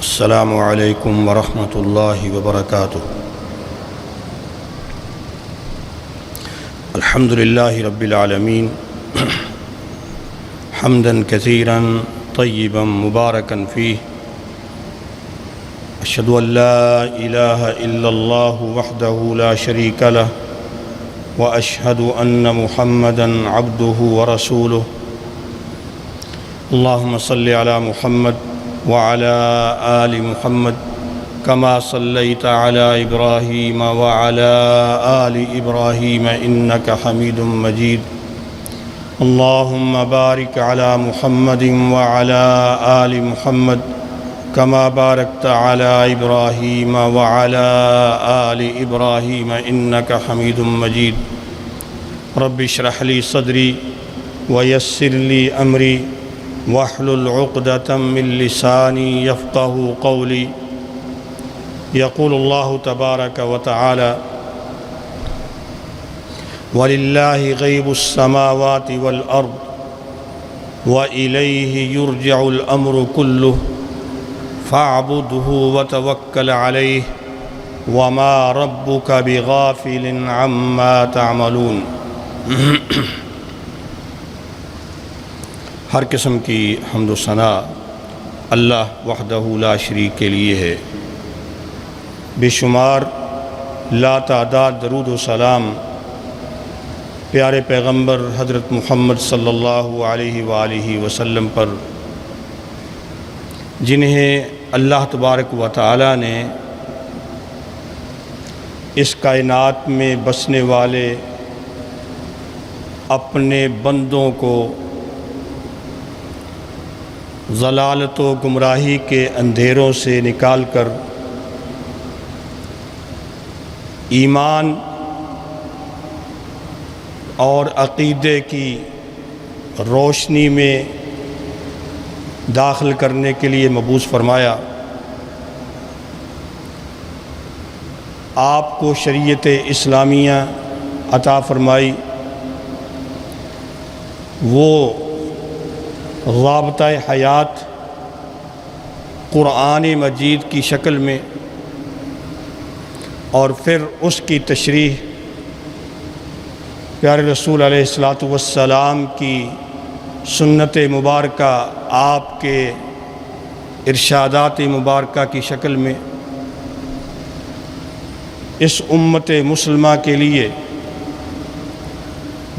السلام علیکم ورحمۃ اللہ وبرکاتہ۔ الحمد للہ رب العالمین حمدا کثیرا طیبا مبارکا فیہ، اشہد ان لا الہ الا اللہ وحدہ لا شریک لہ واشہد ان محمدا عبدہ ورسولہ۔ اللہم صلی علی محمد وعلى آل محمد كما صليت على إبراهيم وعلى آل إبراهيم إنك حميد مجيد۔ اللهم بارك على محمد وعلى آل محمد كما باركت على إبراهيم وعلى آل إبراهيم إنك حميد مجيد۔ رب اشرح لي صدري ويسر لي أمري واحلل عقدة من لساني يفقه قولي۔ يقول الله تبارك وتعالى: ولله غيب السماوات والأرض وإليه يرجع الأمر كله فاعبده وتوكل عليه وما ربك بغافل عما تعملون۔ ہر قسم کی حمد و ثناء اللہ وحدہ لا شریک کے لیے ہے۔ بے شمار لا تعداد درود و سلام پیارے پیغمبر حضرت محمد صلی اللہ علیہ وآلہ وسلم پر، جنہیں اللہ تبارک و تعالی نے اس کائنات میں بسنے والے اپنے بندوں کو ضلالت و گمراہی کے اندھیروں سے نکال کر ایمان اور عقیدے کی روشنی میں داخل کرنے کے لیے مبعوث فرمایا۔ آپ کو شریعت اسلامیہ عطا فرمائی، وہ ضابطہ حیات قرآن مجید کی شکل میں، اور پھر اس کی تشریح پیارے رسول علیہ الصلاۃ والسلام کی سنت مبارکہ، آپ کے ارشادات مبارکہ کی شکل میں اس امت مسلمہ کے لیے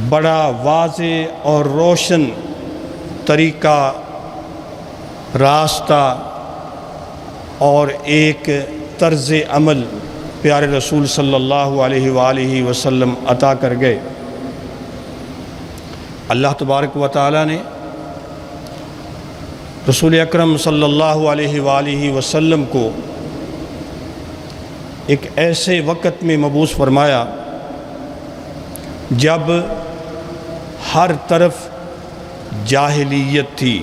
بڑا واضح اور روشن طریقہ، راستہ اور ایک طرز عمل پیارے رسول صلی اللہ علیہ وآلہ وسلم عطا کر گئے۔ اللہ تبارک و تعالی نے رسول اکرم صلی اللہ علیہ وآلہ وسلم کو ایک ایسے وقت میں مبعوث فرمایا جب ہر طرف جاہلیت تھی،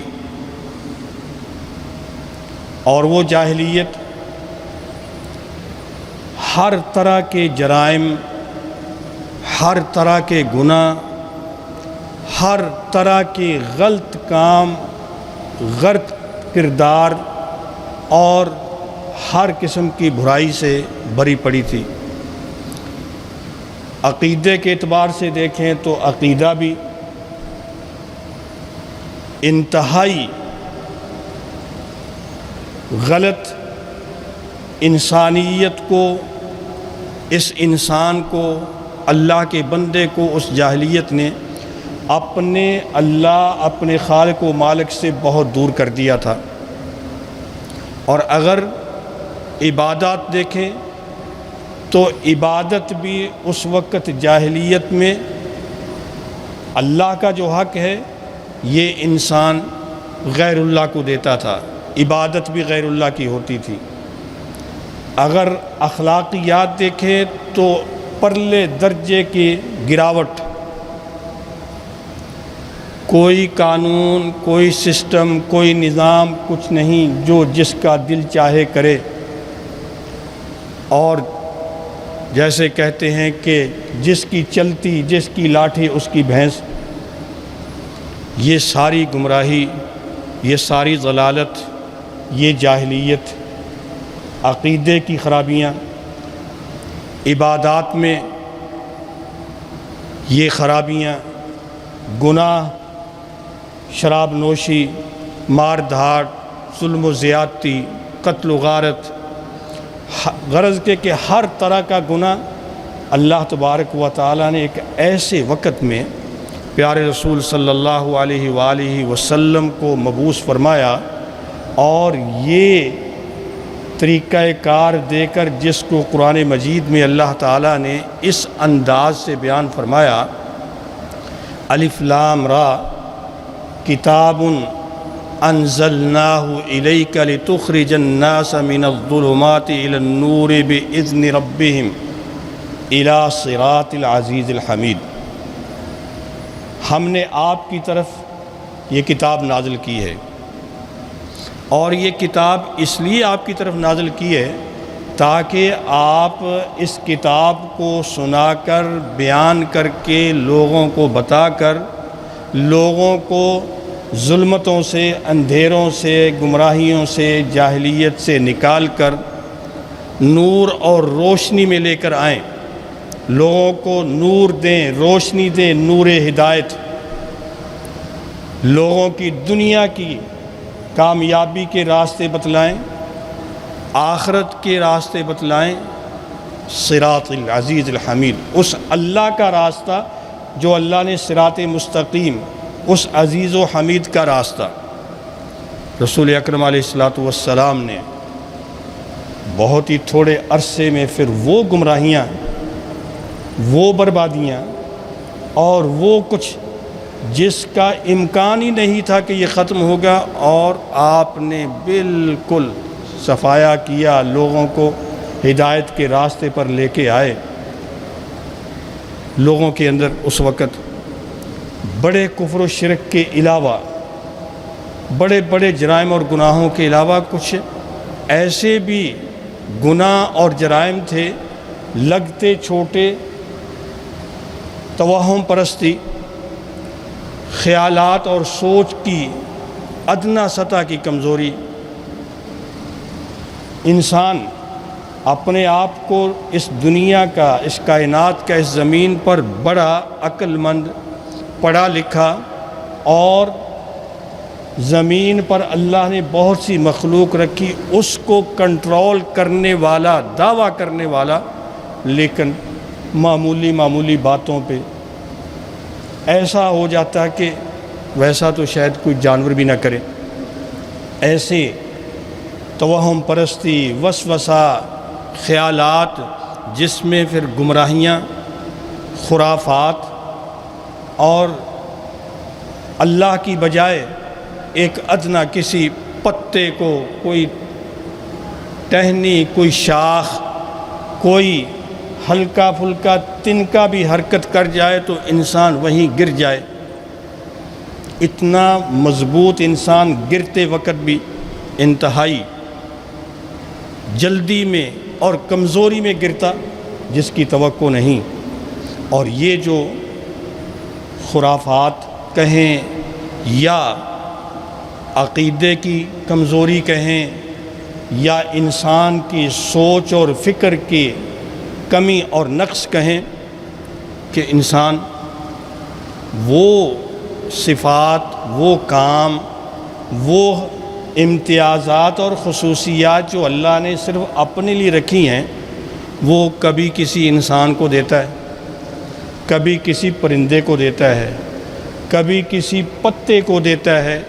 اور وہ جاہلیت ہر طرح کے جرائم، ہر طرح کے گناہ، ہر طرح کے غلط کام، غلط کردار اور ہر قسم کی برائی سے بری پڑی تھی۔ عقیدے کے اعتبار سے دیکھیں تو عقیدہ بھی انتہائی غلط، انسانیت کو، اس انسان کو، اللہ کے بندے کو اس جاہلیت نے اپنے اللہ، اپنے خالق و مالک سے بہت دور کر دیا تھا۔ اور اگر عبادات دیکھیں تو عبادت بھی اس وقت جاہلیت میں اللہ کا جو حق ہے یہ انسان غیر اللہ کو دیتا تھا، عبادت بھی غیر اللہ کی ہوتی تھی۔ اگر اخلاقیات دیکھیں تو پرلے درجے کی گراوٹ، کوئی قانون، کوئی سسٹم، کوئی نظام کچھ نہیں، جو جس کا دل چاہے کرے، اور جیسے کہتے ہیں کہ جس کی چلتی، جس کی لاٹھی اس کی بھینس، یہ ساری گمراہی، یہ ساری ضلالت، یہ جاہلیت عقیدے کی خرابیاں، عبادات میں یہ خرابیاں، گناہ، شراب نوشی، مار دھاڑ، ظلم و زیادتی، قتل و غارت، غرض کے کہ ہر طرح کا گناہ اللہ تبارک و تعالیٰ نے ایک ایسے وقت میں پیارے رسول صلی اللہ علیہ وآلہ وسلم کو مبعوث فرمایا، اور یہ طریقہ کار دے کر جس کو قرآن مجید میں اللہ تعالیٰ نے اس انداز سے بیان فرمایا، الف لام را کتاب انزلناہ الیک لتخرج الناس من الظلمات الی النور باذن ربہم الی صراط العزیز الحمید۔ ہم نے آپ کی طرف یہ کتاب نازل کی ہے، اور یہ کتاب اس لیے آپ کی طرف نازل کی ہے تاکہ آپ اس کتاب کو سنا کر، بیان کر کے، لوگوں کو بتا کر، لوگوں کو ظلمتوں سے، اندھیروں سے، گمراہیوں سے، جاہلیت سے نکال کر نور اور روشنی میں لے کر آئیں، لوگوں کو نور دیں، روشنی دیں، نور ہدایت، لوگوں کی دنیا کی کامیابی کے راستے بتلائیں، آخرت کے راستے بتلائیں، صراط العزیز الحمید، اس اللہ کا راستہ جو اللہ نے صراط مستقیم، اس عزیز و حمید کا راستہ۔ رسول اکرم علیہ السلام نے بہت ہی تھوڑے عرصے میں پھر وہ گمراہیاں، وہ بربادیاں اور وہ کچھ جس کا امکان ہی نہیں تھا کہ یہ ختم ہوگا، اور آپ نے بالکل صفایا کیا، لوگوں کو ہدایت کے راستے پر لے کے آئے۔ لوگوں کے اندر اس وقت بڑے کفر و شرک کے علاوہ، بڑے بڑے جرائم اور گناہوں کے علاوہ کچھ ایسے بھی گناہ اور جرائم تھے، لگتے چھوٹے، توہم پرستی، خیالات اور سوچ کی ادنا سطح کی کمزوری۔ انسان اپنے آپ کو اس دنیا کا، اس کائنات کا، اس زمین پر بڑا عقل مند، پڑھا لکھا، اور زمین پر اللہ نے بہت سی مخلوق رکھی، اس کو کنٹرول کرنے والا، دعویٰ کرنے والا، لیکن معمولی باتوں پہ ایسا ہو جاتا کہ ویسا تو شاید کوئی جانور بھی نہ کرے۔ ایسے توہم پرستی، وسوسہ، خیالات، جس میں پھر گمراہیاں، خرافات، اور اللہ کی بجائے ایک ادنا کسی پتے کو، کوئی ٹہنی، کوئی شاخ، کوئی ہلکا پھلکا تنکا بھی حرکت کر جائے تو انسان وہیں گر جائے۔ اتنا مضبوط انسان گرتے وقت بھی انتہائی جلدی میں اور کمزوری میں گرتا جس کی توقع نہیں۔ اور یہ جو خرافات کہیں یا عقیدے کی کمزوری کہیں یا انسان کی سوچ اور فکر کی کمی اور نقص کہیں، کہ انسان وہ صفات، وہ کام، وہ امتیازات اور خصوصیات جو اللہ نے صرف اپنے لیے رکھی ہیں، وہ کبھی کسی انسان کو دیتا ہے، کبھی کسی پرندے کو دیتا ہے، کبھی کسی پتے کو دیتا ہے،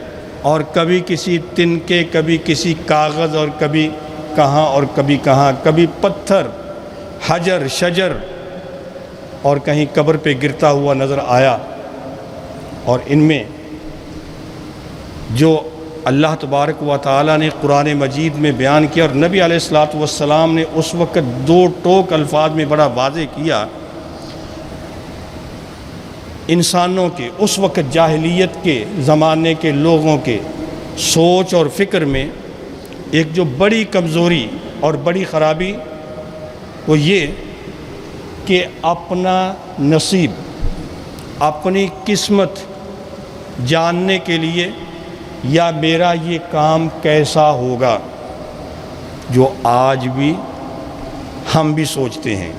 اور کبھی کسی تنکے، کبھی کسی کاغذ، اور کبھی کہاں اور کبھی کہاں، کبھی پتھر، حجر، شجر، اور کہیں قبر پہ گرتا ہوا نظر آیا۔ اور ان میں جو اللہ تبارک و تعالیٰ نے قرآن مجید میں بیان کیا، اور نبی علیہ السلام نے اس وقت دو ٹوک الفاظ میں بڑا واضح کیا، انسانوں کے اس وقت جاہلیت کے زمانے کے لوگوں کے سوچ اور فکر میں ایک جو بڑی کمزوری اور بڑی خرابی، وہ یہ کہ اپنا نصیب، اپنی قسمت جاننے کے لیے، یا میرا یہ کام کیسا ہوگا، جو آج بھی ہم بھی سوچتے ہیں۔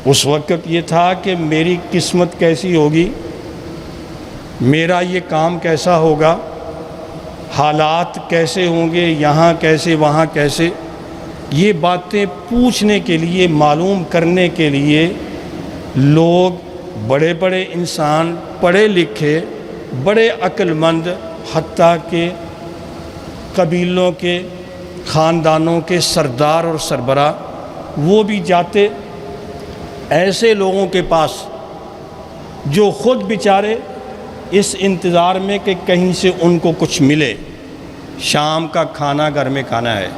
اس وقت یہ تھا کہ میری قسمت کیسی ہوگی، میرا یہ کام کیسا ہوگا، حالات کیسے ہوں گے، یہاں کیسے وہاں کیسے، یہ باتیں پوچھنے کے لیے، معلوم کرنے کے لیے لوگ، بڑے بڑے انسان، پڑھے لکھے، بڑے عقل مند، حتیٰ کہ قبیلوں کے، خاندانوں کے سردار اور سربراہ، وہ بھی جاتے ایسے لوگوں کے پاس جو خود بیچارے اس انتظار میں کہ کہیں سے ان کو کچھ ملے، شام کا کھانا گھر میں کھانا ہے،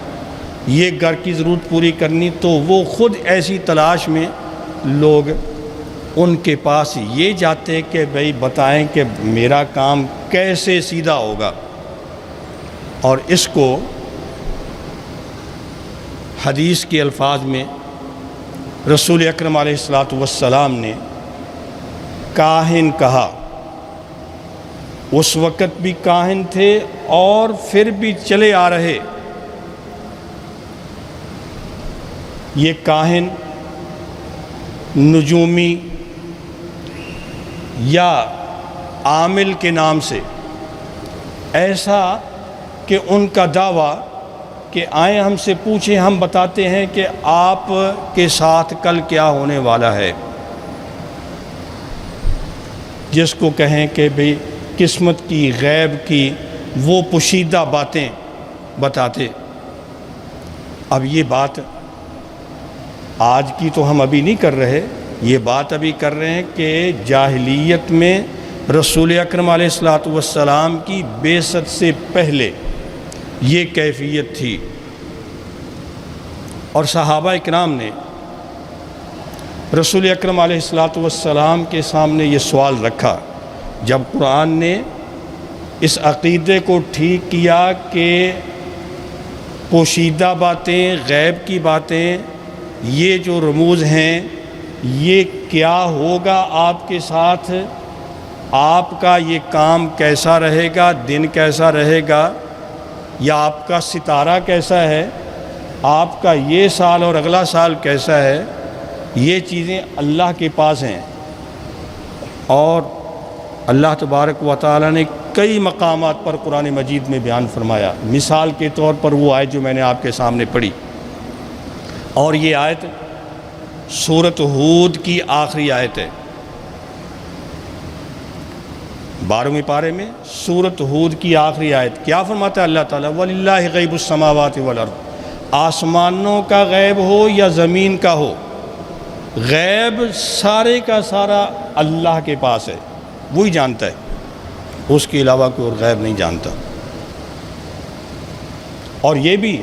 یہ گھر کی ضرورت پوری کرنی، تو وہ خود ایسی تلاش میں لوگ ان کے پاس یہ جاتے کہ بھئی بتائیں کہ میرا کام کیسے سیدھا ہوگا۔ اور اس کو حدیث کے الفاظ میں رسول اکرم علیہ السلام نے کاہن کہا۔ اس وقت بھی کاہن تھے اور پھر بھی چلے آ رہے۔ یہ کاہن نجومی یا عامل کے نام سے، ایسا کہ ان کا دعویٰ کہ آئیں ہم سے پوچھیں، ہم بتاتے ہیں کہ آپ کے ساتھ کل کیا ہونے والا ہے، جس کو کہیں کہ بھئی قسمت کی، غیب کی وہ پوشیدہ باتیں بتاتے۔ اب یہ بات آج کی تو ہم ابھی نہیں کر رہے، یہ بات ابھی کر رہے ہیں کہ جاہلیت میں رسول اکرم علیہ السلام کی بعثت سے پہلے یہ کیفیت تھی۔ اور صحابہ اکرام نے رسول اکرم علیہ السلام کے سامنے یہ سوال رکھا جب قرآن نے اس عقیدے کو ٹھیک کیا کہ پوشیدہ باتیں، غیب کی باتیں، یہ جو رموز ہیں، یہ کیا ہوگا آپ کے ساتھ، آپ کا یہ کام کیسا رہے گا، دن کیسا رہے گا، یا آپ کا ستارہ کیسا ہے، آپ کا یہ سال اور اگلا سال کیسا ہے، یہ چیزیں اللہ کے پاس ہیں۔ اور اللہ تبارک و تعالیٰ نے کئی مقامات پر قرآن مجید میں بیان فرمایا۔ مثال کے طور پر وہ آیت جو میں نے آپ کے سامنے پڑھی، اور یہ آیت سورۃ ہود کی آخری آیت ہے، 12ویں پارے میں سورۃ ہود کی آخری آیت۔ کیا فرماتا ہے اللہ تعالیٰ؟ وَلِلَّهِ غَيْبُ السَّمَاوَاتِ وَالْأَرْضِ، آسمانوں کا غیب ہو یا زمین کا ہو، غیب سارے کا سارا اللہ کے پاس ہے، وہی جانتا ہے، اس کے علاوہ کوئی اور غیب نہیں جانتا۔ اور یہ بھی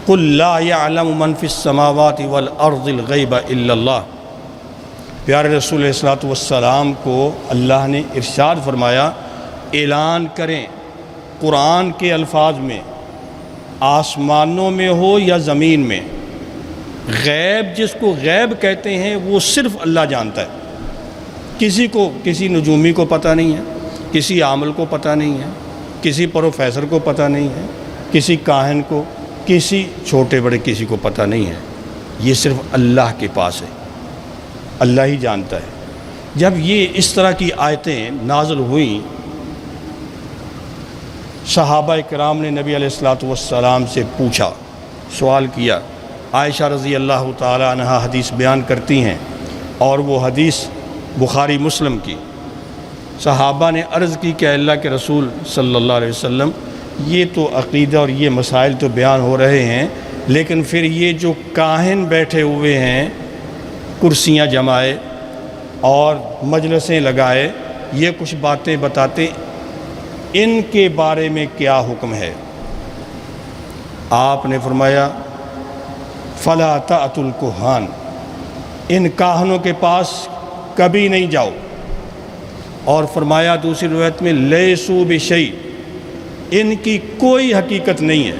قُلْ لَا يَعْلَمُ مَنْ فِي السَّمَاوَاتِ وَالْأَرْضِ الْغَيْبَ إِلَّا اللَّهُ۔ پیارے رسول علیہ السلام کو اللہ نے ارشاد فرمایا، اعلان کریں قرآن کے الفاظ میں، آسمانوں میں ہو یا زمین میں، غیب جس کو غیب کہتے ہیں وہ صرف اللہ جانتا ہے۔ کسی کو، کسی نجومی کو پتہ نہیں ہے، کسی عامل کو پتہ نہیں ہے، کسی پروفیسر کو پتہ نہیں ہے، کسی کاہن کو، کسی چھوٹے بڑے کسی کو پتہ نہیں ہے، یہ صرف اللہ کے پاس ہے، اللہ ہی جانتا ہے۔ جب یہ اس طرح کی آیتیں نازل ہوئیں، صحابہ کرام نے نبی علیہ السلام سے پوچھا، سوال کیا۔ عائشہ رضی اللہ تعالی عنہا حدیث بیان کرتی ہیں، اور وہ حدیث بخاری مسلم کی۔ صحابہ نے عرض کی کہ اللہ کے رسول صلی اللہ علیہ وسلم، یہ تو عقیدہ اور یہ مسائل تو بیان ہو رہے ہیں، لیکن پھر یہ جو کاہن بیٹھے ہوئے ہیں، کرسیاں جمائے اور مجلسیں لگائے، یہ کچھ باتیں بتاتے، ان کے بارے میں کیا حکم ہے؟ آپ نے فرمایا فَلَا تَأْتُوا الْكُهَّانَ، ان کاہنوں کے پاس کبھی نہیں جاؤ۔ اور فرمایا دوسری روایت میں لیسو بشیء، ان کی کوئی حقیقت نہیں ہے۔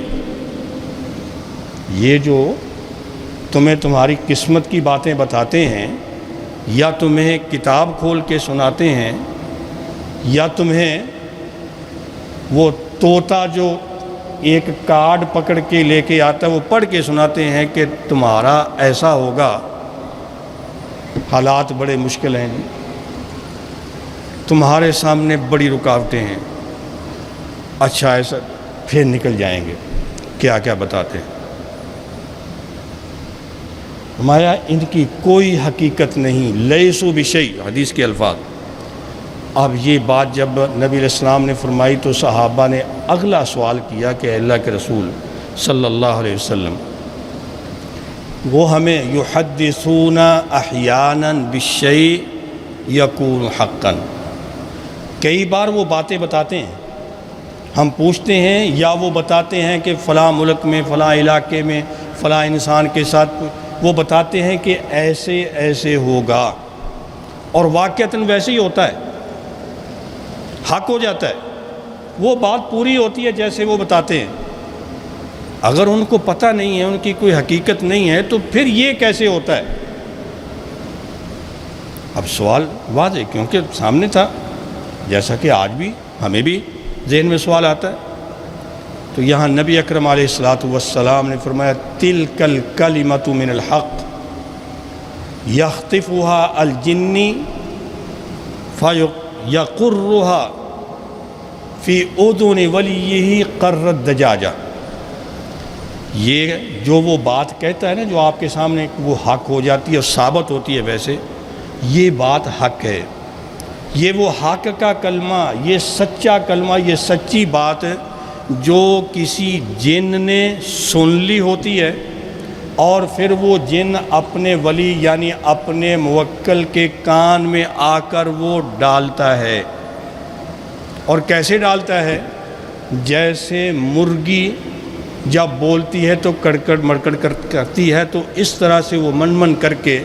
یہ جو تمہیں تمہاری قسمت کی باتیں بتاتے ہیں، یا تمہیں کتاب کھول کے سناتے ہیں، یا تمہیں وہ طوطا جو ایک کارڈ پکڑ کے لے کے آتا ہے، وہ پڑھ کے سناتے ہیں کہ تمہارا ایسا ہوگا، حالات بڑے مشکل ہیں جی، تمہارے سامنے بڑی رکاوٹیں ہیں، اچھا ایسا، پھر نکل جائیں گے، کیا کیا بتاتے ہیں۔ فرمایا ان کی کوئی حقیقت نہیں، لیسو بشیء، حدیث کے الفاظ۔ اب یہ بات جب نبی علیہ السلام نے فرمائی تو صحابہ نے اگلا سوال کیا کہ اللہ کے رسول صلی اللہ علیہ وسلم، وہ ہمیں یحدثون احیانا بالشیء یکون حقا، کئی بار وہ باتیں بتاتے ہیں، ہم پوچھتے ہیں یا وہ بتاتے ہیں کہ فلاں ملک میں، فلاں علاقے میں، فلاں انسان کے ساتھ، وہ بتاتے ہیں کہ ایسے ایسے ہوگا، اور واقعتاً ویسے ہی ہوتا ہے، حق ہو جاتا ہے، وہ بات پوری ہوتی ہے جیسے وہ بتاتے ہیں۔ اگر ان کو پتہ نہیں ہے، ان کی کوئی حقیقت نہیں ہے، تو پھر یہ کیسے ہوتا ہے؟ اب سوال واضح کیونکہ سامنے تھا، جیسا کہ آج بھی ہمیں بھی ذہن میں سوال آتا ہے۔ تو یہاں نبی اکرم علیہ الصلوۃ والسلام نے فرمایا تلک الکلمۃ من الحق یخطفها الجنی فیقرها فی اذن ولیہ قر الدجاجہ، یہ جو وہ بات کہتا ہے نا، جو آپ کے سامنے وہ حق ہو جاتی ہے اور ثابت ہوتی ہے، ویسے یہ بات حق ہے، یہ وہ حق کا کلمہ، یہ سچا کلمہ، یہ سچی بات جو کسی جن نے سن لی ہوتی ہے، اور پھر وہ جن اپنے ولی یعنی اپنے موکل کے کان میں آ کر وہ ڈالتا ہے۔ اور کیسے ڈالتا ہے؟ جیسے مرغی جب بولتی ہے تو کڑکڑ مڑکڑ کرتی ہے، تو اس طرح سے وہ من من کر کے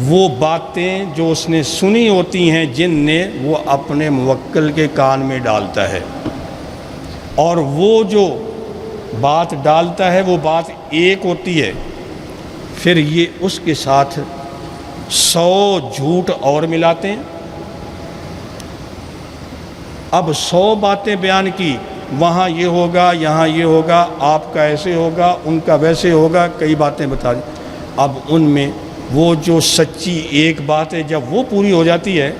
وہ باتیں جو اس نے سنی ہوتی ہیں جن نے، وہ اپنے موکل کے کان میں ڈالتا ہے، اور وہ جو بات ڈالتا ہے وہ بات ایک ہوتی ہے، پھر یہ اس کے ساتھ 100 جھوٹ اور ملاتے ہیں۔ اب 100 باتیں بیان کی، وہاں یہ ہوگا، یہاں یہ ہوگا، آپ کا ایسے ہوگا، ان کا ویسے ہوگا، کئی باتیں بتا دی۔ اب ان میں وہ جو سچی ایک بات ہے، جب وہ پوری ہو جاتی ہے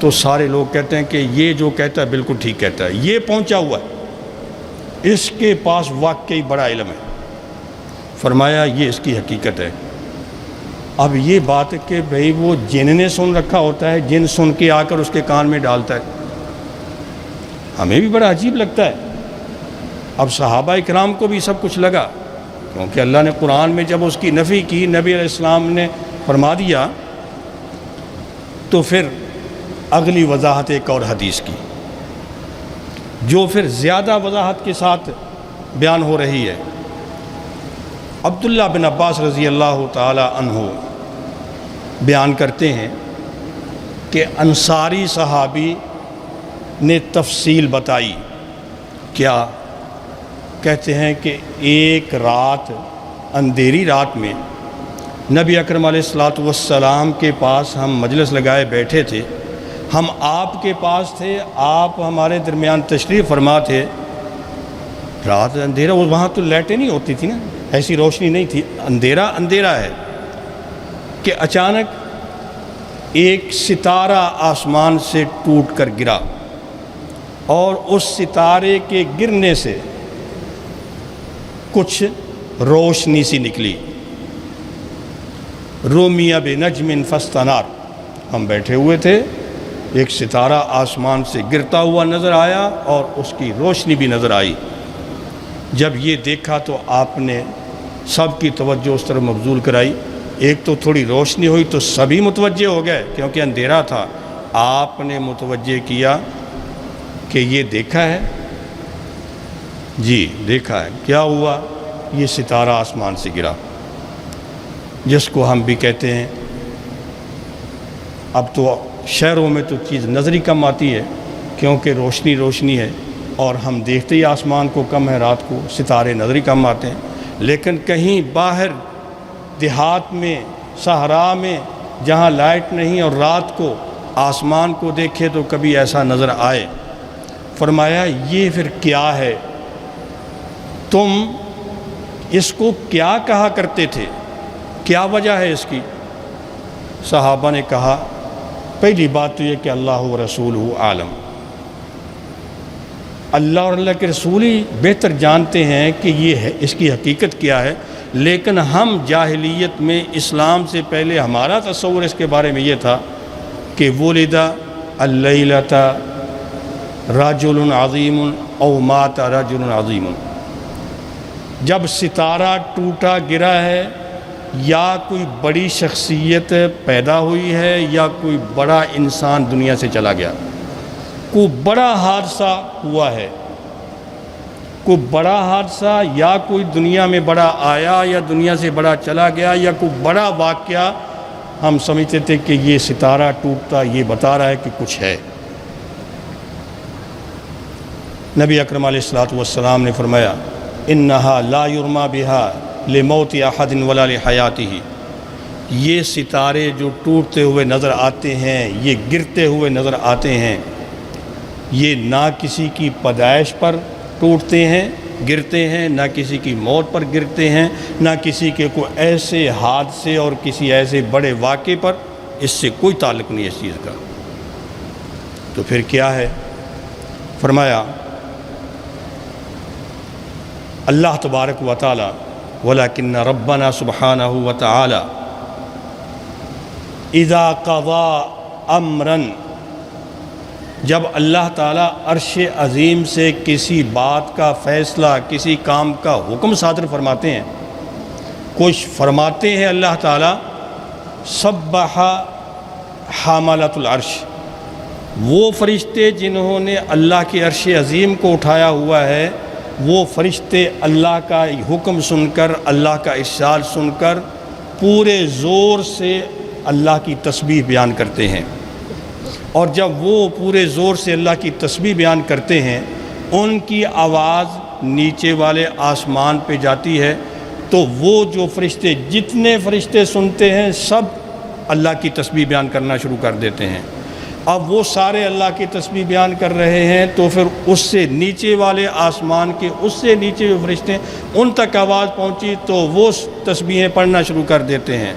تو سارے لوگ کہتے ہیں کہ یہ جو کہتا ہے بالکل ٹھیک کہتا ہے، یہ پہنچا ہوا ہے، اس کے پاس واقعی بڑا علم ہے۔ فرمایا یہ اس کی حقیقت ہے۔ اب یہ بات کہ بھئی وہ جن نے سن رکھا ہوتا ہے، جن سن کے آ کر اس کے کان میں ڈالتا ہے، ہمیں بھی بڑا عجیب لگتا ہے۔ اب صحابہ اکرام کو بھی سب کچھ لگا، کیونکہ اللہ نے قرآن میں جب اس کی نفی کی، نبی علیہ السلام نے فرما دیا، تو پھر اگلی وضاحت ایک اور حدیث کی، جو پھر زیادہ وضاحت کے ساتھ بیان ہو رہی ہے۔ عبداللہ بن عباس رضی اللہ تعالی عنہ بیان کرتے ہیں کہ انصاری صحابی نے تفصیل بتائی، کیا کہتے ہیں کہ ایک رات، اندھیری رات میں نبی اکرم علیہ الصلوۃ والسلام کے پاس ہم مجلس لگائے بیٹھے تھے، ہم آپ کے پاس تھے، آپ ہمارے درمیان تشریف فرما تھے، رات اندھیرا، وہاں تو لائٹیں نہیں ہوتی تھی نا، ایسی روشنی نہیں تھی، اندھیرا اندھیرا ہے، کہ اچانک ایک ستارہ آسمان سے ٹوٹ کر گرا، اور اس ستارے کے گرنے سے کچھ روشنی سی نکلی، رومی بنجم فاستنار، ہم بیٹھے ہوئے تھے، ایک ستارہ آسمان سے گرتا ہوا نظر آیا اور اس کی روشنی بھی نظر آئی۔ جب یہ دیکھا تو آپ نے سب کی توجہ اس طرف مبذول کرائی، ایک تو تھوڑی روشنی ہوئی تو سبھی متوجہ ہو گئے کیونکہ اندھیرا تھا، آپ نے متوجہ کیا کہ یہ دیکھا ہے؟ جی دیکھا ہے۔ کیا ہوا؟ یہ ستارہ آسمان سے گرا، جس کو ہم بھی کہتے ہیں، اب تو شہروں میں تو چیز نظری کم آتی ہے کیونکہ روشنی روشنی ہے، اور ہم دیکھتے ہی آسمان کو کم ہے، رات کو ستارے نظری کم آتے ہیں، لیکن کہیں باہر دیہات میں، صحرا میں، جہاں لائٹ نہیں اور رات کو آسمان کو دیکھے تو کبھی ایسا نظر آئے۔ فرمایا یہ پھر کیا ہے؟ تم اس کو کیا کہا کرتے تھے؟ کیا وجہ ہے اس کی؟ صحابہ نے کہا پہلی بات تو یہ کہ اللہ و رسول عالم، اللہ اور اللہ کے رسول ہی بہتر جانتے ہیں کہ یہ ہے اس کی حقیقت کیا ہے، لیکن ہم جاہلیت میں اسلام سے پہلے ہمارا تصور اس کے بارے میں یہ تھا کہ ولد اللیلۃ رجل عظیم او مات رجل عظیم، جب ستارہ ٹوٹا گرا ہے یا کوئی بڑی شخصیت پیدا ہوئی ہے یا کوئی بڑا انسان دنیا سے چلا گیا، کوئی بڑا حادثہ ہوا ہے، کوئی بڑا حادثہ یا کوئی دنیا میں بڑا آیا یا دنیا سے بڑا چلا گیا یا کوئی بڑا واقعہ، ہم سمجھتے تھے کہ یہ ستارہ ٹوٹتا یہ بتا رہا ہے کہ کچھ ہے۔ نبی اکرم علیہ الصلوۃ والسلام نے فرمایا انہا لا یرما بہا لموت احد ولا لحیاتہ، یہ ستارے جو ٹوٹتے ہوئے نظر آتے ہیں، یہ گرتے ہوئے نظر آتے ہیں، یہ نہ کسی کی پیدائش پر ٹوٹتے ہیں گرتے ہیں، نہ کسی کی موت پر گرتے ہیں، نہ کسی کے کوئی ایسے حادثے اور کسی ایسے بڑے واقعے پر، اس سے کوئی تعلق نہیں اس چیز کا۔ تو پھر کیا ہے؟ فرمایا اللہ تبارک و تعالی وَلَكِنَّ رَبَّنَا سُبْحَانَهُ وَتَعَالَى اِذَا قَضَى أَمْرًا، جب اللہ تعالیٰ عرش عظیم سے کسی بات کا فیصلہ، کسی کام کا حکم صادر فرماتے ہیں، کچھ فرماتے ہیں اللہ تعالیٰ، سبح حاملۃ العرش، وہ فرشتے جنہوں نے اللہ کے عرش عظیم کو اٹھایا ہوا ہے، وہ فرشتے اللہ کا حکم سن کر، اللہ کا ارشاد سن کر پورے زور سے اللہ کی تسبیح بیان کرتے ہیں، اور جب وہ پورے زور سے اللہ کی تسبیح بیان کرتے ہیں، ان کی آواز نیچے والے آسمان پہ جاتی ہے، تو وہ جو فرشتے، جتنے فرشتے سنتے ہیں، سب اللہ کی تسبیح بیان کرنا شروع کر دیتے ہیں۔ اب وہ سارے اللہ کی تسبیح بیان کر رہے ہیں، تو پھر اس سے نیچے والے آسمان کے اس سے نیچے جو فرشتے ان تک آواز پہنچی تو وہ تسبیحیں پڑھنا شروع کر دیتے ہیں،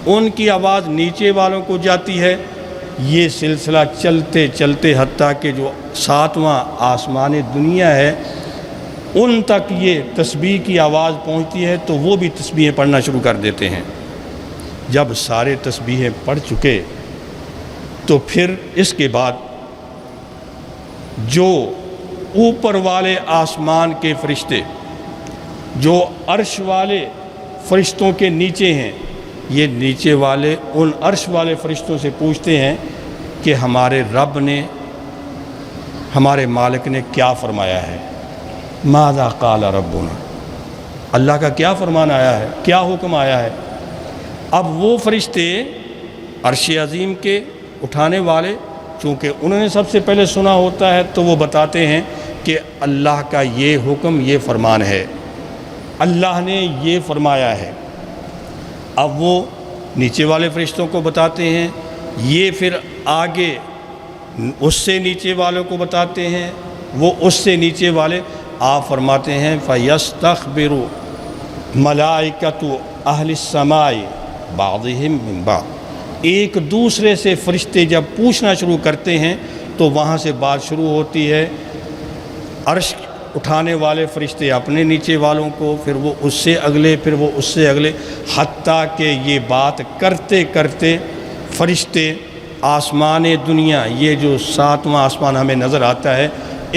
ان کی آواز نیچے والوں کو جاتی ہے، یہ سلسلہ چلتے چلتے حتیٰ کہ جو 7واں آسمان دنیا ہے ان تک یہ تسبیح کی آواز پہنچتی ہے، تو وہ بھی تسبیحیں پڑھنا شروع کر دیتے ہیں۔ جب سارے تسبیحیں پڑھ چکے تو پھر اس کے بعد جو اوپر والے آسمان کے فرشتے جو عرش والے فرشتوں کے نیچے ہیں، یہ نیچے والے ان عرش والے فرشتوں سے پوچھتے ہیں کہ ہمارے رب نے، ہمارے مالک نے کیا فرمایا ہے، ماذا قال ربنا، اللہ کا کیا فرمان آیا ہے، کیا حکم آیا ہے۔ اب وہ فرشتے عرش عظیم کے اٹھانے والے، چونکہ انہوں نے سب سے پہلے سنا ہوتا ہے، تو وہ بتاتے ہیں کہ اللہ کا یہ حکم، یہ فرمان ہے، اللہ نے یہ فرمایا ہے۔ اب وہ نیچے والے فرشتوں کو بتاتے ہیں، یہ پھر آگے اس سے نیچے والوں کو بتاتے ہیں، وہ اس سے نیچے والے، آپ فرماتے ہیں فَيَسْتَخْبِرُ مَلَائِكَةُ أَهْلِ السَّمَاءِ بَعْضِهِمْ مِنْ بَعْضٍ، ایک دوسرے سے فرشتے جب پوچھنا شروع کرتے ہیں تو وہاں سے بات شروع ہوتی ہے، عرش اٹھانے والے فرشتے اپنے نیچے والوں کو، پھر وہ اس سے اگلے، پھر وہ اس سے اگلے، حتیٰ کہ یہ بات کرتے کرتے فرشتے آسمان دنیا، یہ جو 7واں آسمان ہمیں نظر آتا ہے،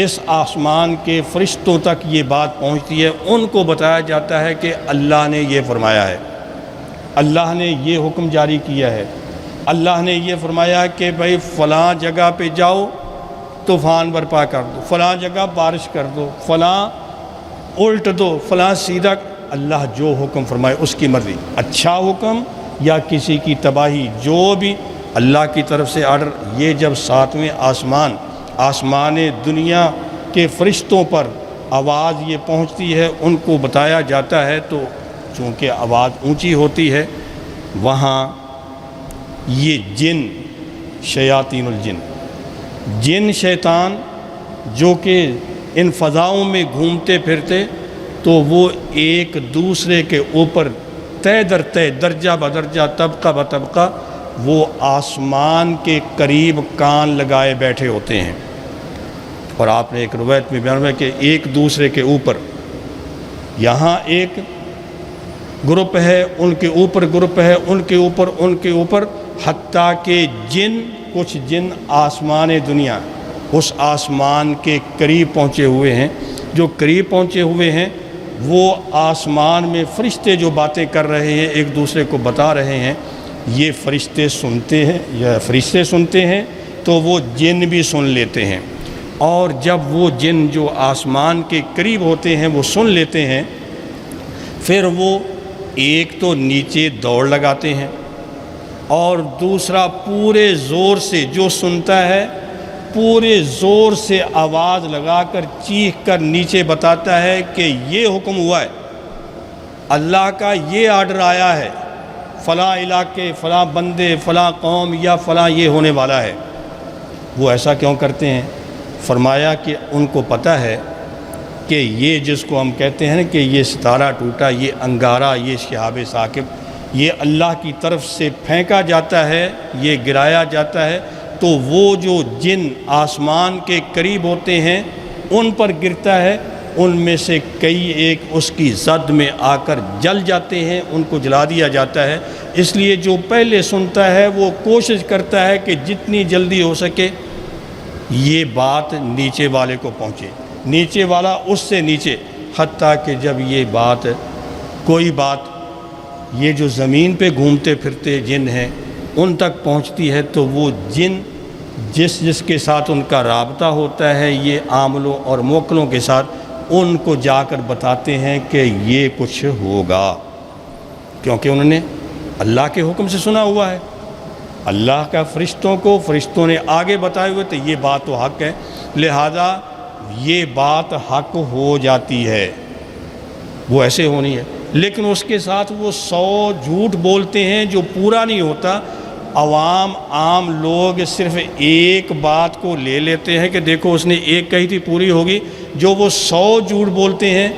اس آسمان کے فرشتوں تک یہ بات پہنچتی ہے، ان کو بتایا جاتا ہے کہ اللہ نے یہ فرمایا ہے، اللہ نے یہ حکم جاری کیا ہے، اللہ نے یہ فرمایا کہ بھئی فلاں جگہ پہ جاؤ طوفان برپا کر دو، فلاں جگہ بارش کر دو، فلاں الٹ دو، فلاں سیدھا، اللہ جو حکم فرمائے اس کی مرضی، اچھا حکم یا کسی کی تباہی، جو بھی اللہ کی طرف سے آرڈر، یہ جب 7ویں آسمان دنیا کے فرشتوں پر آواز یہ پہنچتی ہے، ان کو بتایا جاتا ہے، تو چونکہ آواز اونچی ہوتی ہے، وہاں یہ جن، شیاطین الجن، جن شیطان جو کہ ان فضاؤں میں گھومتے پھرتے، تو وہ ایک دوسرے کے اوپر طے در طے، درجہ بدرجہ، طبقہ بطبقہ وہ آسمان کے قریب کان لگائے بیٹھے ہوتے ہیں۔ اور آپ نے ایک روایت میں بیان ہوا کہ ایک دوسرے کے اوپر، یہاں ایک گروپ ہے، ان کے اوپر گروپ ہے، ان کے اوپر، ان کے اوپر، حتیٰ کہ جن، کچھ جن آسمان دنیا، اس آسمان کے قریب پہنچے ہوئے ہیں۔ جو قریب پہنچے ہوئے ہیں وہ آسمان میں فرشتے جو باتیں کر رہے ہیں ایک دوسرے کو بتا رہے ہیں، یہ فرشتے سنتے ہیں، یا فرشتے سنتے ہیں تو وہ جن بھی سن لیتے ہیں۔ اور جب وہ جن جو آسمان کے قریب ہوتے ہیں وہ سن لیتے ہیں، پھر وہ ایک تو نیچے دوڑ لگاتے ہیں، اور دوسرا پورے زور سے، جو سنتا ہے پورے زور سے آواز لگا کر چیخ کر نیچے بتاتا ہے کہ یہ حکم ہوا ہے، اللہ کا یہ آرڈر آیا ہے، فلاں علاقے، فلاں بندے، فلاں قوم یا فلاں یہ ہونے والا ہے۔ وہ ایسا کیوں کرتے ہیں؟ فرمایا کہ ان کو پتہ ہے کہ یہ جس کو ہم کہتے ہیں نا کہ یہ ستارہ ٹوٹا، یہ انگارہ، یہ شہاب ثاقب، یہ اللہ کی طرف سے پھینکا جاتا ہے، یہ گرایا جاتا ہے، تو وہ جو جن آسمان کے قریب ہوتے ہیں ان پر گرتا ہے، ان میں سے کئی ایک اس کی زد میں آ کر جل جاتے ہیں، ان کو جلا دیا جاتا ہے۔ اس لیے جو پہلے سنتا ہے وہ کوشش کرتا ہے کہ جتنی جلدی ہو سکے یہ بات نیچے والے کو پہنچے، نیچے والا اس سے نیچے، حتیٰ کہ جب یہ بات، کوئی بات یہ جو زمین پہ گھومتے پھرتے جن ہیں ان تک پہنچتی ہے، تو وہ جن جس کے ساتھ ان کا رابطہ ہوتا ہے یہ عاملوں اور موکلوں کے ساتھ، ان کو جا کر بتاتے ہیں کہ یہ کچھ ہوگا، کیونکہ انہوں نے اللہ کے حکم سے سنا ہوا ہے، اللہ کا فرشتوں نے آگے بتائے ہوئے، تو یہ بات تو حق ہے، لہذا یہ بات حق ہو جاتی ہے، وہ ایسے ہونی ہے۔ لیکن اس کے ساتھ وہ 100 جھوٹ بولتے ہیں جو پورا نہیں ہوتا۔ عام لوگ صرف ایک بات کو لے لیتے ہیں کہ دیکھو اس نے ایک کہی تھی پوری ہوگی، جو وہ 100 جھوٹ بولتے ہیں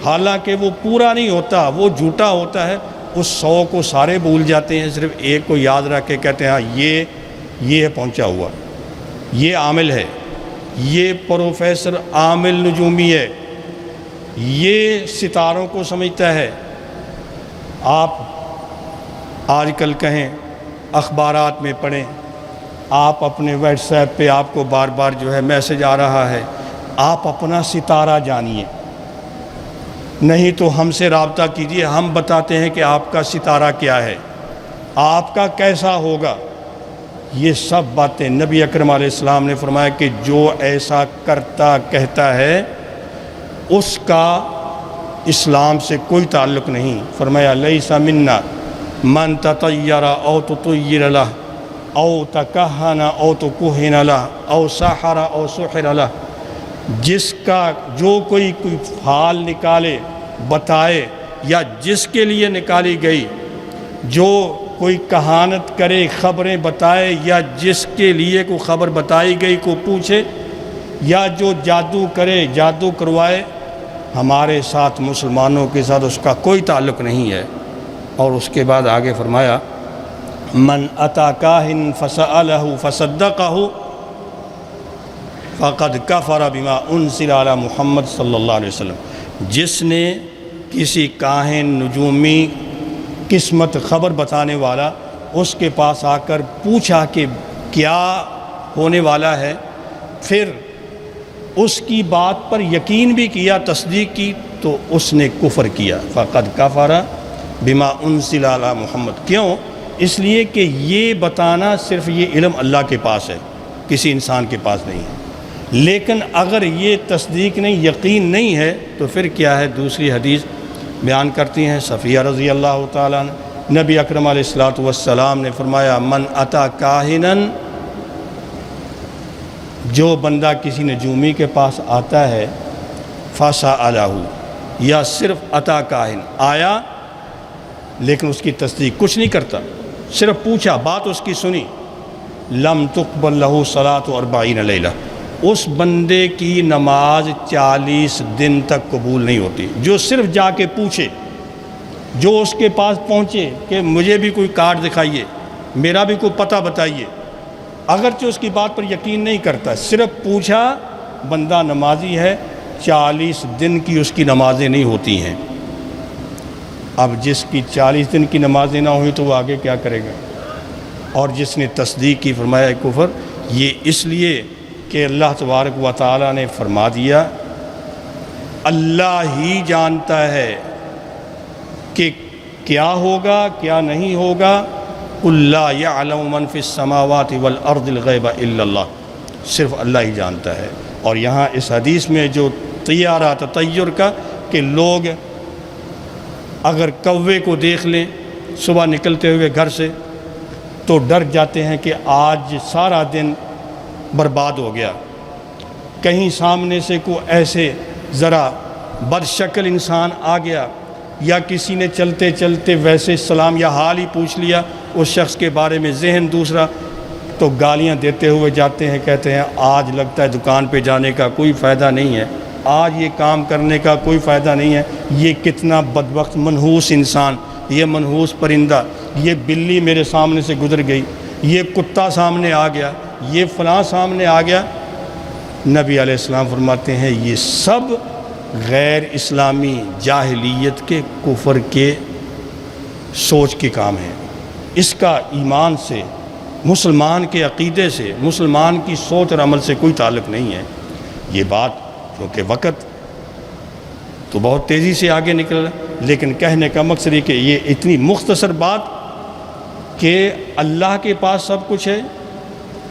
حالانکہ وہ پورا نہیں ہوتا، وہ جھوٹا ہوتا ہے، اس 100 کو سارے بھول جاتے ہیں، صرف ایک کو یاد رکھ کے کہتے ہیں ہاں یہ ہے پہنچا ہوا، یہ عامل ہے، یہ پروفیسر عامل نجومی ہے، یہ ستاروں کو سمجھتا ہے۔ آپ آج کل کہیں، اخبارات میں پڑھیں، آپ اپنے واٹس ایپ پہ آپ کو بار بار جو ہے میسج آ رہا ہے، آپ اپنا ستارہ جانیے، نہیں تو ہم سے رابطہ کیجیے، ہم بتاتے ہیں کہ آپ کا ستارہ کیا ہے، آپ کا کیسا ہوگا۔ یہ سب باتیں نبی اکرم علیہ السلام نے فرمایا کہ جو ایسا کرتا کہتا ہے اس کا اسلام سے کوئی تعلق نہیں۔ فرمایا لیس منا من تطیر او تطیر لہ او تکہن او تکہن لہ او سحر او سحر لہ، جس کا جو کوئی حال نکالے بتائے یا جس کے لیے نکالی گئی، جو کوئی کہانت کرے خبریں بتائے یا جس کے لیے کوئی خبر بتائی گئی کو پوچھے، یا جو جادو کرے جادو کروائے، ہمارے ساتھ مسلمانوں کے ساتھ اس کا کوئی تعلق نہیں ہے۔ اور اس کے بعد آگے فرمایا من اتی کاہن فسألہ فصدقہ فقد کفر بما انزل علی محمد صلی اللہ علیہ وسلم، جس نے کسی کاہن، نجومی، قسمت خبر بتانے والا اس کے پاس آ کر پوچھا کہ کیا ہونے والا ہے، پھر اس کی بات پر یقین بھی کیا، تصدیق کی، تو اس نے کفر کیا۔ فقد کفر بما انزل علی محمد۔ کیوں؟ اس لیے کہ یہ بتانا صرف یہ علم اللہ کے پاس ہے، کسی انسان کے پاس نہیں ہے۔ لیکن اگر یہ تصدیق نہیں، یقین نہیں ہے، تو پھر کیا ہے؟ دوسری حدیث بیان کرتی ہیں صفیہ رضی اللہ تعالیٰ عنہ، نبی اکرم علیہ الصلوۃ والسلام نے فرمایا من اتی کاہنن، جو بندہ کسی نجومی کے پاس آتا ہے، فسألہ، یا صرف اتی کاہن، آیا لیکن اس کی تصدیق کچھ نہیں کرتا، صرف پوچھا، بات اس کی سنی، لم تقبل لہ صلاۃ 40 لیلہ، اس بندے کی نماز 40 دن تک قبول نہیں ہوتی۔ جو صرف جا کے پوچھے، جو اس کے پاس پہنچے کہ مجھے بھی کوئی کارڈ دکھائیے، میرا بھی کوئی پتہ بتائیے، اگرچہ اس کی بات پر یقین نہیں کرتا، صرف پوچھا، بندہ نمازی ہے، 40 دن کی اس کی نمازیں نہیں ہوتی ہیں۔ اب جس کی 40 دن کی نمازیں نہ ہوئی تو وہ آگے کیا کرے گا؟ اور جس نے تصدیق کی، فرمایا کفر، یہ اس لیے کہ اللہ تبارک و تعالیٰ نے فرما دیا، اللہ ہی جانتا ہے کہ کیا ہوگا کیا نہیں ہوگا، قُل لَا يَعْلَمُ مَنْ فِي السَّمَاوَاتِ وَالْأَرْضِ الْغَيْبَ إِلَّا اللَّهُ، صرف اللہ ہی جانتا ہے۔ اور یہاں اس حدیث میں جو طیارہ تطیر کا کہ لوگ اگر کوے کو دیکھ لیں صبح نکلتے ہوئے گھر سے تو ڈر جاتے ہیں کہ آج سارا دن برباد ہو گیا۔ کہیں سامنے سے کوئی ایسے ذرا بد شکل انسان آ گیا، یا کسی نے چلتے چلتے ویسے سلام یا حال ہی پوچھ لیا، اس شخص کے بارے میں ذہن دوسرا، تو گالیاں دیتے ہوئے جاتے ہیں، کہتے ہیں آج لگتا ہے دکان پہ جانے کا کوئی فائدہ نہیں ہے، آج یہ کام کرنے کا کوئی فائدہ نہیں ہے۔ یہ کتنا بدبخت منحوس انسان، یہ منحوس پرندہ، یہ بلی میرے سامنے سے گزر گئی، یہ کتا سامنے آ گیا، یہ فلاں سامنے آ گیا۔ نبی علیہ السلام فرماتے ہیں یہ سب غیر اسلامی جاہلیت کے کفر کے سوچ کے کام ہیں۔ اس کا ایمان سے، مسلمان کے عقیدے سے، مسلمان کی سوچ اور عمل سے کوئی تعلق نہیں ہے۔ یہ بات کیونکہ وقت تو بہت تیزی سے آگے نکل رہا ہے، لیکن کہنے کا مقصد یہ کہ یہ اتنی مختصر بات کہ اللہ کے پاس سب کچھ ہے،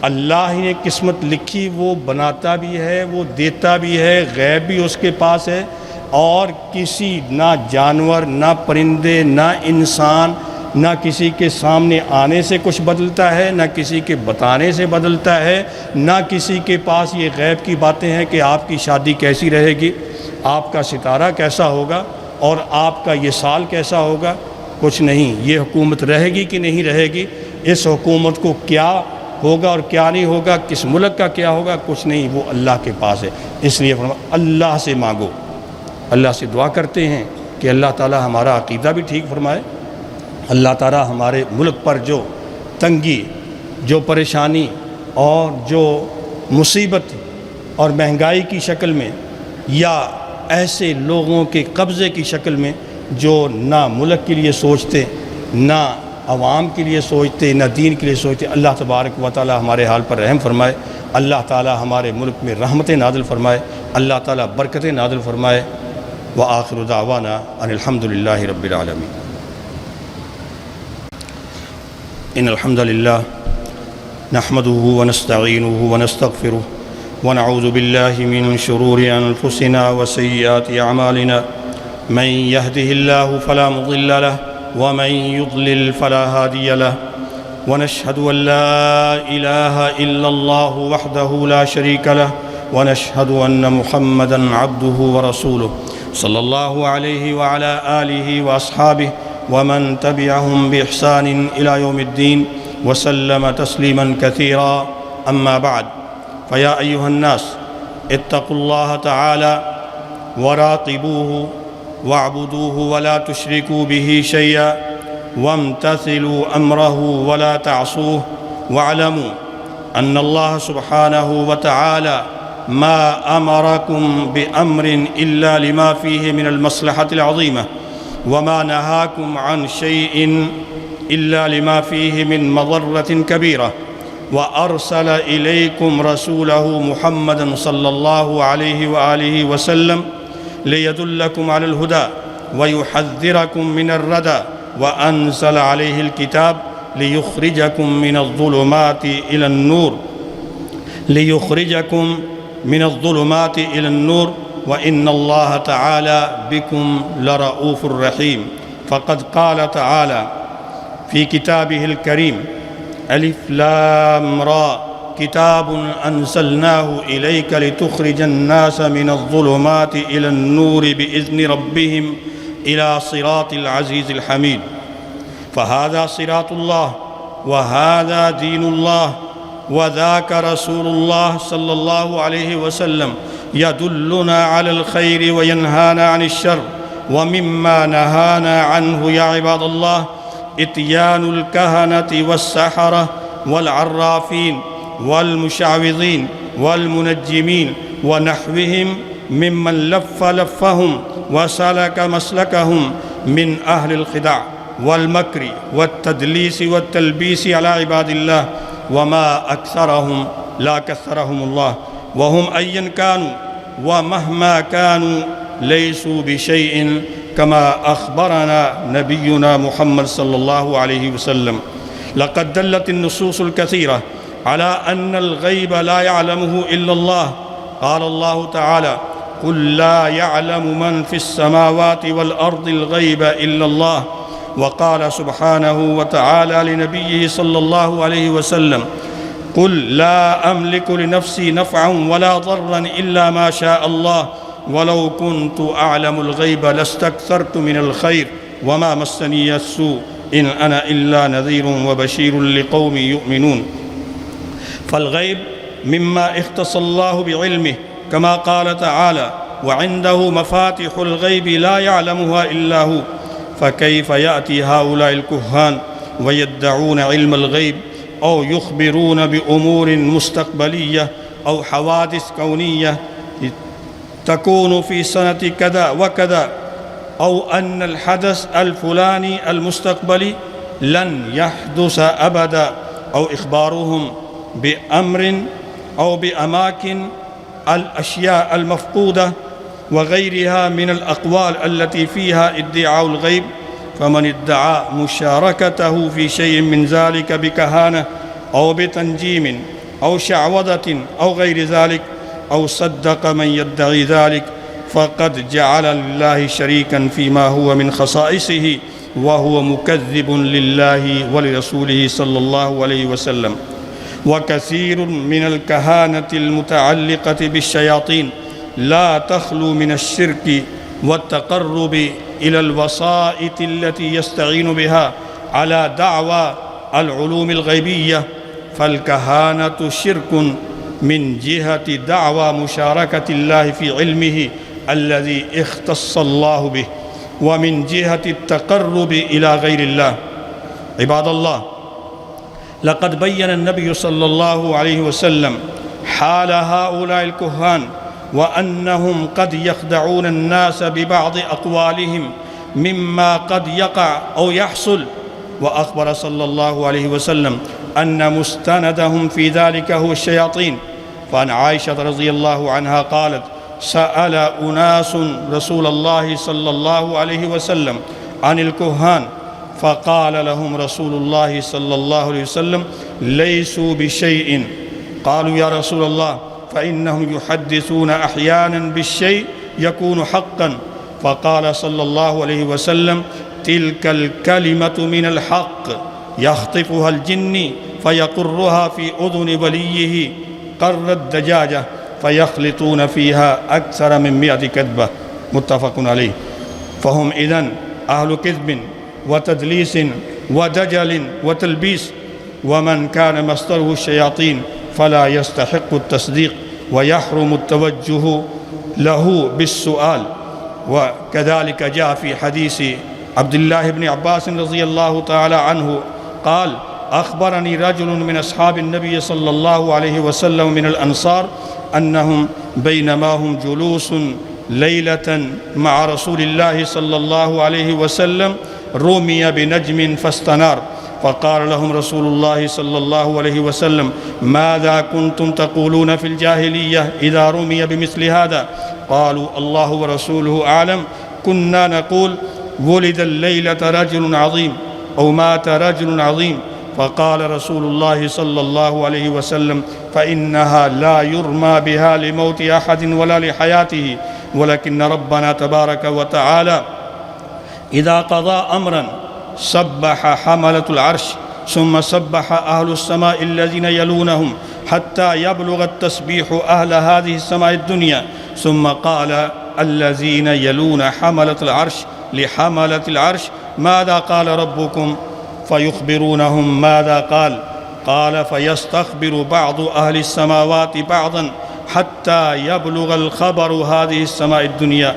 اللہ ہی نے قسمت لکھی، وہ بناتا بھی ہے، وہ دیتا بھی ہے، غیب بھی اس کے پاس ہے، اور کسی نہ جانور، نہ پرندے، نہ انسان، نہ کسی کے سامنے آنے سے کچھ بدلتا ہے، نہ کسی کے بتانے سے بدلتا ہے، نہ کسی کے پاس یہ غیب کی باتیں ہیں کہ آپ کی شادی کیسی رہے گی، آپ کا ستارہ کیسا ہوگا، اور آپ کا یہ سال کیسا ہوگا، کچھ نہیں۔ یہ حکومت رہے گی کہ نہیں رہے گی، اس حکومت کو کیا ہوگا اور کیا نہیں ہوگا، کس ملک کا کیا ہوگا، کچھ نہیں، وہ اللہ کے پاس ہے۔ اس لیے اللہ سے مانگو، اللہ سے دعا کرتے ہیں کہ اللہ تعالی ہمارا عقیدہ بھی ٹھیک فرمائے، اللہ تعالی ہمارے ملک پر جو تنگی، جو پریشانی اور جو مصیبت اور مہنگائی کی شکل میں، یا ایسے لوگوں کے قبضے کی شکل میں جو نہ ملک کے لیے سوچتے، نہ عوام کے لیے سوچتے، نہ دین کے لیے سوچتے، اللہ تبارک و تعالی ہمارے حال پر رحم فرمائے، اللہ تعالی ہمارے ملک میں رحمتیں نازل فرمائے، اللہ تعالی برکتیں نازل فرمائے۔ وآخر دعوانا ان الحمد للہ رب العالمین۔ ان الحمد للہ نحمده ونستعینه ونستغفره ونعوذ باللہ من شرور انفسنا وسیئات اعمالنا، من يهده الله فلا مضل له ومن يضلل فلا هادي له، ونشهد أن لا إله إلا الله وحده لا شريك له، ونشهد أن محمدًا عبده ورسوله صلى الله عليه وعلى آله وأصحابه ومن تبعهم بإحسان إلى يوم الدين وسلم تسليمًا كثيرا، أما بعد، فيا أيها الناس اتقوا الله تعالى وراقبوه واعبدوه ولا تشركوا به شيئا، وامتثلوا أمره ولا تعصوه، واعلموا أن الله سبحانه وتعالى ما أمركم بأمر إلا لما فيه من المصلحة العظيمة، وما نهاكم عن شيء إلا لما فيه من مضرة كبيرة، وأرسل إليكم رسوله محمدًا صلى الله عليه وآله وسلم ليدلكم على الهدى ويحذركم من الردى، وأنزل عليه الكتاب ليخرجكم من الظلمات إلى النور، وإن الله تعالى بكم لرؤوف رحيم، فقد قال تعالى في كتابه الكريم: ألف لام را كتاب أنزلناه إليك لتخرج الناس من الظلمات إلى النور بإذن ربهم إلى صراط العزيز الحميد، فهذا صراط الله وهذا دين الله، وذاك رسول الله صلى الله عليه وسلم يدلنا على الخير وينهانا عن الشر. ومما نهانا عنه يا عباد الله إتيان الكهنة والسحرة والعرافين والمشعوذين والمنجمين ونحوهم ممن لف لفهم وسلك مسلكهم من أهل الخداع والمكر والتدليس والتلبيس على عباد الله، وما أكثرهم لا كثرهم الله، وهم أيا كانوا ومهما كانوا ليسوا بشيء كما أخبرنا نبينا محمد صلى الله عليه وسلم. لقد دلت النصوص الكثيرة على أن الغيب لا يعلمه إلا الله. قال الله تعالى: قل لا يعلم من في السماوات والأرض الغيب إلا الله. وقال سبحانه وتعالى لنبيه صلى الله عليه وسلم: قل لا أملك لنفسي نفعا ولا ضرا إلا ما شاء الله ولو كنت أعلم الغيب لاستكثرت من الخير وما مسني السوء إن أنا إلا نذير وبشير لقوم يؤمنون. فالغيب مما اختص الله بعلمه، كما قال تعالى: وعنده مفاتح الغيب لا يعلمها إلا هو. فكيف يأتي هؤلاء الكهان ويدعون علم الغيب أو يخبرون بأمور مستقبلية أو حوادث كونية تكون في سنة كذا وكذا، أو أن الحدث الفلاني المستقبلي لن يحدث أبدا، أو إخبارهم بأمر أو بأماكن الأشياء المفقودة وغيرها من الأقوال التي فيها ادعاء الغيب. فمن ادعى مشاركته في شيء من ذلك بكهانة أو بتنجيم أو شعوذة أو غير ذلك أو صدق من يدعي ذلك فقد جعل لله شريكا فيما هو من خصائصه، وهو مكذب لله ولرسوله صلى الله عليه وسلم. وكثير من الكهانة المتعلقة بالشياطين لا تخلو من الشرك والتقرب إلى الوسائط التي يستعين بها على دعوى العلوم الغيبية. فالكهانة شرك من جهة دعوى مشاركة الله في علمه الذي اختص الله به، ومن جهة التقرب إلى غير الله. عباد الله، لقد بين النبي صلى الله عليه وسلم حال هؤلاء الكهان، وأنهم قد يخدعون الناس ببعض أقوالهم مما قد يقع أو يحصل. وأخبر صلى الله عليه وسلم أن مستندهم في ذلك هو الشياطين. فعن عائشة رضي الله عنها قالت: سأل أناس رسول الله صلى الله عليه وسلم عن الكهان، فقال لهم رسول الله صلى الله عليه وسلم: ليسوا بشيء. قالوا: يا رسول الله، فإنهم يحدثون أحيانا بالشيء يكون حقا. فقال صلى الله عليه وسلم: تلك الكلمة من الحق يخطفها الجن فيقرها في أذن وليه قر الدجاجة فيخلطون فيها أكثر من 100 كذبة. متفق عليه. فهم إذن أهل كذب وتدليس ودجل وتلبيس، ومن كان مصدره الشياطين فلا يستحق التصديق ويحرم التوجه له بالسؤال. وكذلك جاء في حديث عبد الله بن عباس رضي الله تعالى عنه قال: أخبرني رجل من أصحاب النبي صلى الله عليه وسلم من الأنصار أنهم بينما هم جلوس ليلة مع رسول الله صلى الله عليه وسلم رمي بنجم فاستنار، فقال لهم رسول الله صلى الله عليه وسلم: ماذا كنتم تقولون في الجاهلية إذا رمي بمثل هذا؟ قالوا: الله ورسوله أعلم. كنا نقول: ولد الليلة رجل عظيم أو مات رجل عظيم. فقال رسول الله صلى الله عليه وسلم: فإنها لا يرمى بها لموت أحد ولا لحياته، ولكن ربنا تبارك وتعالى إذا قضى أمرا سبح حملة العرش ثم سبح أهل السماء الذين يلونهم حتى يبلغ التسبيح أهل هذه السماء الدنيا، ثم قال الذين يلون حملة العرش لحملة العرش: ماذا قال ربكم؟ فيخبرونهم ماذا قال. قال فيستخبر بعض أهل السماوات بعضا حتى يبلغ الخبر هذه السماء الدنيا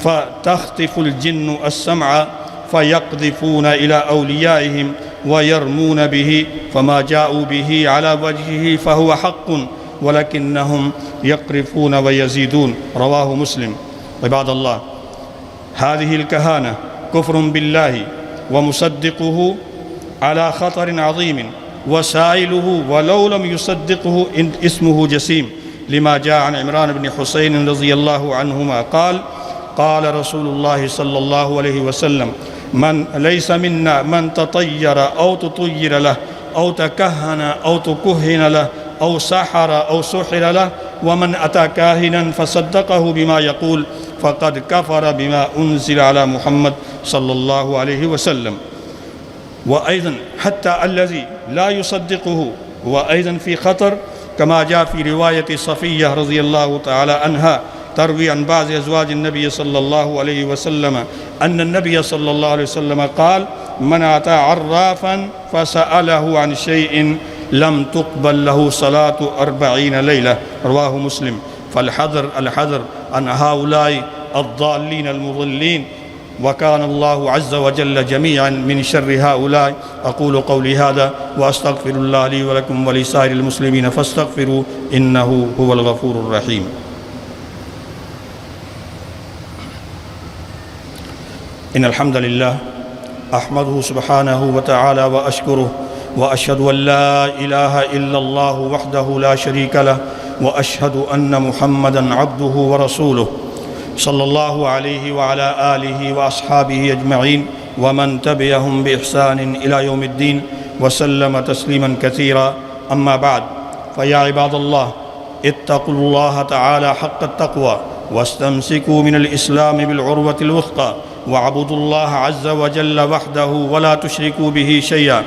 فتخطف الجن السمع فيقذفون إلى أوليائهم ويرمون به فما جاءوا به على وجهه فهو حق ولكنهم يقرفون ويزيدون. رواه مسلم. عباد الله، هذه الكهانة كفر بالله ومصدقه على خطر عظيم، وسائله ولو لم يصدقه اسمه جسيم، لما جاء عن عمران بن حسين رضي الله عنهما قال قال رسول الله صلى الله عليه وسلم من ليس منا من تطير أو تطير له أو تكهن أو تكهن له أو سحر أو سحر له ومن أتى كاهنا فصدقه بما يقول فقد كفر بما أنزل على محمد صلى الله عليه وسلم. وأيضا حتى الذي لا يصدقه هو أيضا في خطر، كما جاء في رواية صفية رضي الله تعالى عنها تروي عن بعض أزواج النبي صلى الله عليه وسلم أن النبي صلى الله عليه وسلم قال من أتى عرافا فسأله عن شيء لم تقبل له صلاة 40 ليلة. رواه مسلم. الحذر عن هؤلاء الضالين المضلين، وكان الله عز وجل جميعا من شر هؤلاء. أقول قولي هذا وأستغفر الله لي ولكم ولسائر المسلمين فاستغفروا إنه هو الغفور الرحيم. إن الحمد لله أحمده سبحانه وتعالى وأشكره، وأشهد أن لا إله إلا الله وحده لا شريك له، وأشهد أن محمدًا عبده ورسوله صلى الله عليه وعلى آله وأصحابه أجمعين ومن تبعهم بإحسان إلى يوم الدين وسلم تسليما كثيرا. أما بعد، فيا عباد الله اتقوا الله تعالى حق التقوى واستمسكوا من الإسلام بالعروة الوثقى، واعبدوا الله عز وجل وحده ولا تشركوا به شيئا،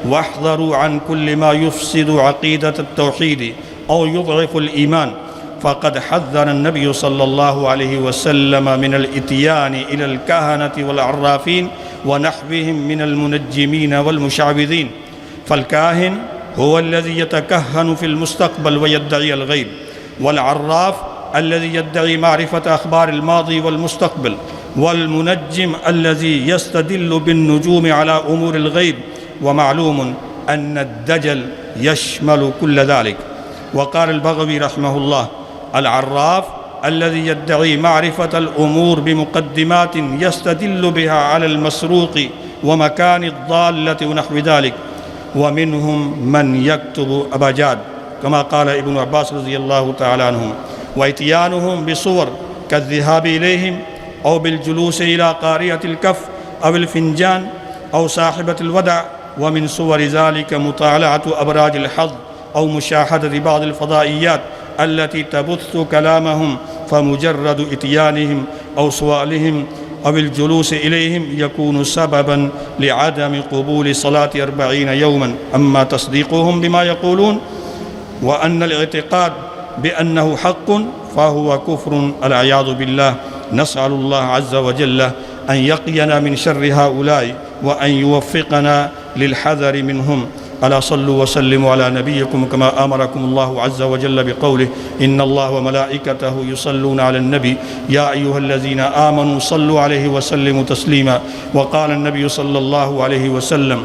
واحذروا عن كل ما يفسد عقيدة التوحيد أو يضعف الإيمان. فقد حذر النبي صلى الله عليه وسلم من الإتيان إلى الكهنة والعرافين ونحوهم من المنجمين والمشعوذين. فالكاهن هو الذي يتكهن في المستقبل ويدعي الغيب، والعراف الذي يدعي معرفة أخبار الماضي والمستقبل، والمنجم الذي يستدل بالنجوم على أمور الغيب. ومعلوم أن الدجل يشمل كل ذلك. وقال البغوي رحمه الله العراف الذي يدعي معرفة الأمور بمقدمات يستدل بها على المسروق ومكان الضالة ونحو ذلك. ومنهم من يكتب أبجاد كما قال ابن عباس رضي الله تعالى عنهم، وإتيانهم بصور كالذهاب إليهم أو بالجلوس إلى قارئة الكف أو الفنجان أو صاحبة الودع. ومن صور ذلك مطالعة أبراج الحظ أو مشاهدة بعض الفضائيات التي تبث كلامهم، فمجرد إتيانهم أو سؤالهم أو الجلوس إليهم يكون سببا لعدم قبول صلاة 40 يوما. أما تصديقهم بما يقولون وأن الاعتقاد بأنه حق فهو كفر العياذ بالله. نسأل الله عز وجل أن يقينا من شر هؤلاء وأن يوفقنا للحذر منهم. ألا صلوا وسلموا على نبيكم كما أمركم الله عز وجل بقوله إن الله وملائكته يصلون على النبي يا أيها الذين آمنوا صلوا عليه وسلموا تسليما. وقال النبي صلى الله عليه وسلم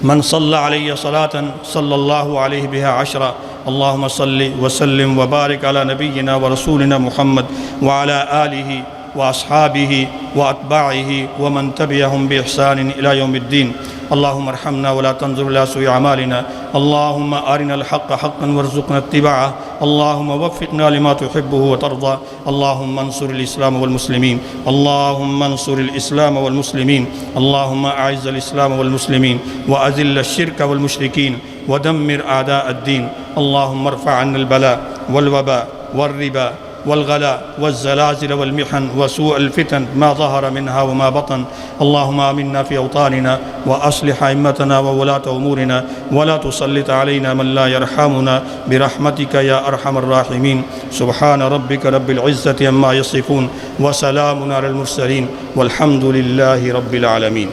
من صلى علي صلاة صلى الله عليه بها 10. اللهم صل وسلم وبارك على نبينا ورسولنا محمد وعلى آله وأصحابه وأتباعه ومن تبعهم بإحسان إلى يوم الدين. اللهم ارحمنا ولا تنظر إلى سوء أعمالنا. اللهم أرنا الحق حقا وارزقنا اتباعه. اللهم وفقنا لما تحبه وترضى. اللهم انصر الإسلام والمسلمين. اللهم انصر الإسلام والمسلمين. اللهم أعز الإسلام والمسلمين وأذل الشرك والمشركين ودمر أعداء الدين. اللهم ارفع عنا البلاء والوباء والربا والغلاء والزلازل والمحن وسوء الفتن ما ظهر منها وما بطن. اللهم آمنا في أوطاننا وأصلح أئمتنا وولاة أمورنا ولا تسلط علينا من لا يرحمنا برحمتك يا أرحم الراحمين. سبحان ربك رب العزة عما يصفون وسلام على المرسلين والحمد لله رب العالمين.